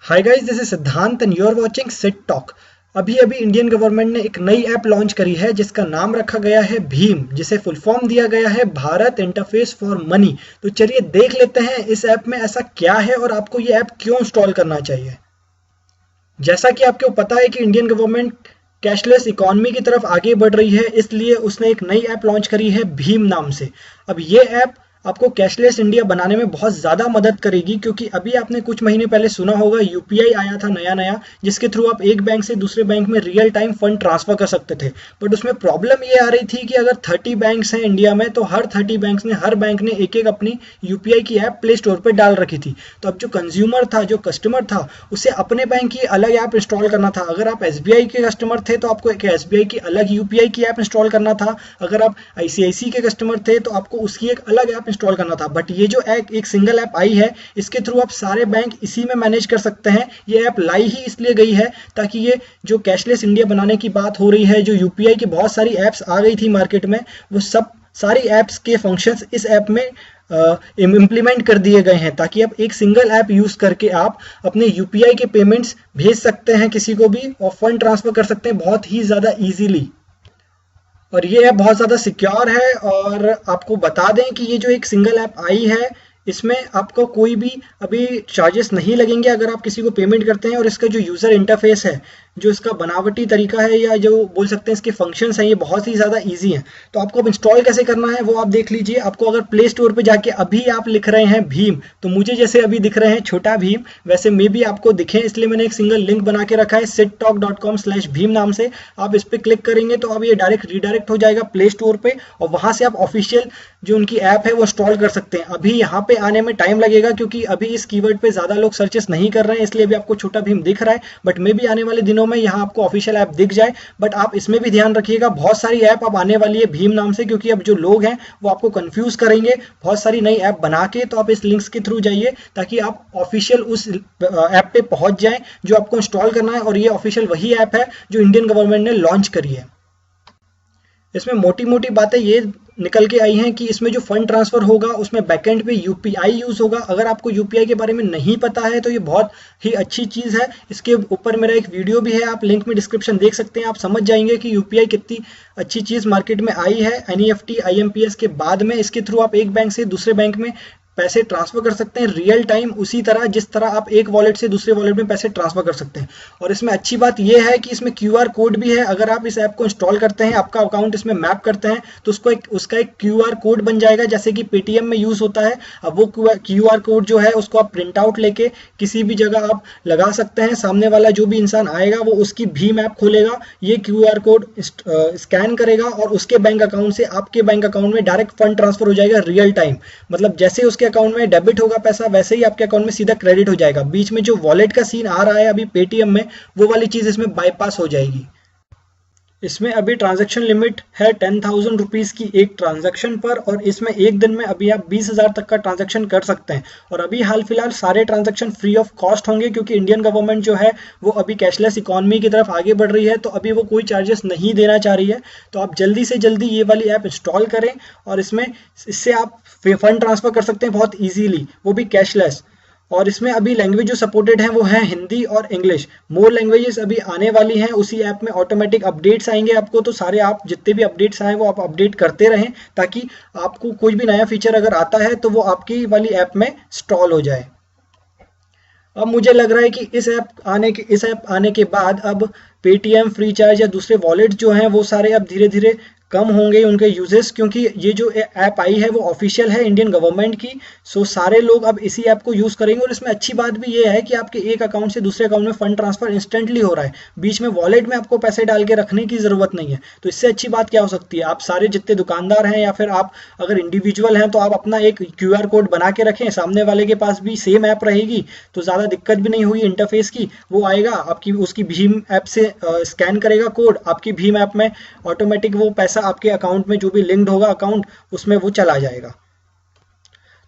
Hi guys, this is Siddhant and you are watching sit talk. अभी अभी Indian government ने एक नई ऐप लॉन्च करी है जिसका नाम रखा गया है भीम, जिसे फुल फॉर्म दिया गया है भारत इंटरफेस फॉर मनी। तो चलिए देख लेते हैं इस ऐप में ऐसा क्या है और आपको ये ऐप क्यों इंस्टॉल करना चाहिए। जैसा कि आपको पता है कि इंडियन गवर्नमेंट कैशलेस इकोनॉमी की तरफ आगे बढ़ रही है, इसलिए उसने एक नई ऐप लॉन्च करी है भीम नाम से। अब ये ऐप आपको कैशलेस इंडिया बनाने में बहुत ज़्यादा मदद करेगी, क्योंकि अभी आपने कुछ महीने पहले सुना होगा यूपीआई आया था नया नया, जिसके थ्रू आप एक बैंक से दूसरे बैंक में रियल टाइम फंड ट्रांसफर कर सकते थे। बट उसमें प्रॉब्लम ये आ रही थी कि अगर 30 बैंक्स हैं इंडिया में, तो हर 30 बैंक्स ने हर बैंक ने एक एक अपनी यूपीआई की ऐप प्ले स्टोर पर डाल रखी थी। तो अब जो कंज्यूमर था, जो कस्टमर था, उसे अपने बैंक की अलग ऐप इंस्टॉल करना था। अगर आप एसबीआई के कस्टमर थे तो आपको एक एसबीआई की अलग यूपीआई की ऐप इंस्टॉल करना था। अगर आप आईसीआईसी के कस्टमर थे तो आपको उसकी एक अलग ऐप इंस्टॉल करना था। बट ये जो एक सिंगल ऐप आई है, इसके थ्रू आप सारे बैंक इसी में मैनेज कर सकते हैं। ये ऐप लाई ही इसलिए गई है ताकि ये जो कैशलेस इंडिया बनाने की बात हो रही है, जो यूपीआई की बहुत सारी ऐप्स आ गई थी मार्केट में, वो सब सारी ऐप्स के फंक्शंस इस ऐप में इम्प्लीमेंट कर दिए गए हैं, ताकि आप एक सिंगल ऐप यूज करके आप अपने यूपीआई के पेमेंट्स भेज सकते हैं किसी को भी, और फंड ट्रांसफर कर सकते हैं बहुत ही ज़्यादा ईजीली। और ये ऐप बहुत ज़्यादा सिक्योर है। और आपको बता दें कि ये जो एक सिंगल ऐप आई है, इसमें आपको कोई भी अभी चार्जेस नहीं लगेंगे अगर आप किसी को पेमेंट करते हैं। और इसका जो यूज़र इंटरफेस है, जो इसका बनावटी तरीका है, या जो बोल सकते हैं इसके फंक्शंस हैं, ये बहुत ही ज़्यादा इजी हैं। तो आपको अब इंस्टॉल कैसे करना है वो आप देख लीजिए। आपको अगर प्ले स्टोर पे जाके अभी आप लिख रहे हैं भीम, तो मुझे जैसे अभी दिख रहे हैं छोटा भीम, वैसे मे भी आपको दिखें, इसलिए मैंने एक सिंगल लिंक बना के रखा है sittalk.com/भीम नाम से। आप इस पर क्लिक करेंगे तो अब ये डायरेक्ट रीडायरेक्ट हो जाएगा प्ले स्टोर पे, और वहाँ से आप ऑफिशियल जो उनकी ऐप है वो इंस्टॉल कर सकते हैं। अभी यहाँ पे आने में टाइम लगेगा, क्योंकि अभी इस कीवर्ड पे ज़्यादा लोग सर्चेस नहीं कर रहे हैं, इसलिए अभी आपको छोटा भीम दिख रहा है। बट मे भी आने वाले दिनों में यहाँ आपको ऑफिशियल ऐप दिख जाए। बट आप इसमें भी ध्यान रखिएगा, बहुत सारी ऐप अब आने वाली है भीम नाम से, क्योंकि अब जो लोग हैं वो आपको कंफ्यूज करेंगे बहुत सारी नई ऐप बना के। तो आप इस लिंक्स के थ्रू जाइए ताकि आप ऑफिशियल उस ऐप पे पहुंच जाएं जो आपको इंस्टॉल करना है। और ये ऑफिशियल वही ऐप है जो इंडियन गवर्नमेंट ने लॉन्च करी है। इसमें मोटी मोटी बातें ये निकल के आई हैं कि इसमें जो फंड ट्रांसफर होगा उसमें बैकएंड पे यूपीआई यूज होगा। अगर आपको यूपीआई के बारे में नहीं पता है तो ये बहुत ही अच्छी चीज़ है। इसके ऊपर मेरा एक वीडियो भी है, आप लिंक में डिस्क्रिप्शन देख सकते हैं। आप समझ जाएंगे कि यूपीआई कितनी अच्छी चीज़ मार्केट में आई है। एनईएफटी आईएमपीएस के बाद में इसके थ्रू आप एक बैंक से दूसरे बैंक में पैसे ट्रांसफर कर सकते हैं रियल टाइम, उसी तरह जिस तरह आप एक वॉलेट से दूसरे वॉलेट में पैसे ट्रांसफर कर सकते हैं। और इसमें अच्छी बात यह है कि इसमें क्यूआर कोड भी है। अगर आप इस ऐप को इंस्टॉल करते हैं, आपका अकाउंट इसमें मैप करते हैं, तो उसका एक क्यूआर कोड बन जाएगा, जैसे कि पेटीएम में यूज होता है। अब वो क्यूआर कोड जो है उसको आप प्रिंट आउट लेके किसी भी जगह आप लगा सकते हैं। सामने वाला जो भी इंसान आएगा वो उसकी भीम ऐप खोलेगा, ये क्यूआर कोड स्कैन करेगा और उसके बैंक अकाउंट से आपके बैंक अकाउंट में डायरेक्ट फंड ट्रांसफर हो जाएगा रियल टाइम। मतलब जैसे उसके अकाउंट में डेबिट होगा पैसा, वैसे ही आपके अकाउंट में सीधा क्रेडिट हो जाएगा। बीच में जो वॉलेट का सीन आ रहा है अभी पेटीएम में, वो वाली चीज इसमें बाईपास हो जाएगी। इसमें अभी ट्रांजैक्शन लिमिट है 10,000 रुपीज़ की एक ट्रांजैक्शन पर, और इसमें एक दिन में अभी आप 20,000 तक का ट्रांजैक्शन कर सकते हैं। और अभी हाल फिलहाल सारे ट्रांजैक्शन फ्री ऑफ कॉस्ट होंगे, क्योंकि इंडियन गवर्नमेंट जो है वो अभी कैशलेस इकोनॉमी की तरफ आगे बढ़ रही है, तो अभी वो कोई चार्जेस नहीं देना चाह रही है। तो आप जल्दी से जल्दी ये वाली ऐप इंस्टॉल करें, और इससे आप फंड ट्रांसफर कर सकते हैं बहुत ईजीली, वो भी कैशलेस। और इसमें अभी लैंग्वेज जो सपोर्टेड है वो है हिंदी और इंग्लिश। मोर लैंग्वेजेस अभी आने वाली हैं उसी ऐप में। ऑटोमेटिक अपडेट्स आएंगे आपको, तो सारे आप जितने भी अपडेट्स आए वो आप अपडेट करते रहें, ताकि आपको कोई भी नया फीचर अगर आता है तो वो आपकी वाली ऐप में इंस्टॉल हो जाए। अब मुझे लग रहा है कि इस ऐप आने के बाद अब पेटीएम, फ्री चार्ज या दूसरे वॉलेट जो हैं वो सारे अब धीरे धीरे कम होंगे उनके यूजेस, क्योंकि ये जो ऐप आई है वो ऑफिशियल है इंडियन गवर्नमेंट की। सो सारे लोग अब इसी ऐप को यूज करेंगे। और इसमें अच्छी बात भी ये है कि आपके एक अकाउंट से दूसरे अकाउंट में फंड ट्रांसफर इंस्टेंटली हो रहा है, बीच में वॉलेट में आपको पैसे डाल के रखने की जरूरत नहीं है। तो इससे अच्छी बात क्या हो सकती है, आप सारे जितने दुकानदार हैं या फिर आप अगर इंडिविजुअल हैं तो आप अपना एक क्यूआर कोड बना के रखें, सामने वाले के पास भी सेम ऐप रहेगी, तो ज़्यादा दिक्कत भी नहीं होगी इंटरफेस की। वो आएगा आपकी उसकी भीम ऐप से स्कैन करेगा कोड, आपकी भीम ऐप में ऑटोमेटिक वो पैसा आपके अकाउंट में जो भी लिंक्ड होगा अकाउंट, उसमें वो चला जाएगा।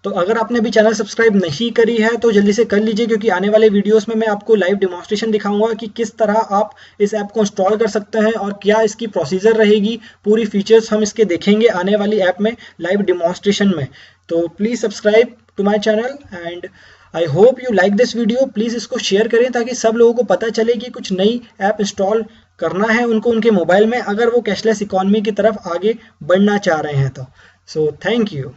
तो अगर आपने अभी चैनल सब्सक्राइब नहीं करी है तो जल्दी से कर लीजिए, क्योंकि आने वाले वीडियोस में मैं आपको लाइव डेमोन्स्ट्रेशन दिखाऊंगा कि किस तरह आप इस ऐप को इंस्टॉल कर सकते हैं और क्या इसकी प्रोसीजर रहेगी। पूरी फीचर्स हम इसके देखेंगे आने वाली ऐप में लाइव डेमोन्स्ट्रेशन में। तो please subscribe to my channel and I hope you like this video. Please इसको शेयर करें ताकि सब लोगों को पता चले कि कुछ नई ऐप इंस्टॉल करना है उनको उनके मोबाइल में, अगर वो कैशलेस इकोनॉमी की तरफ आगे बढ़ना चाह रहे हैं तो। So thank you.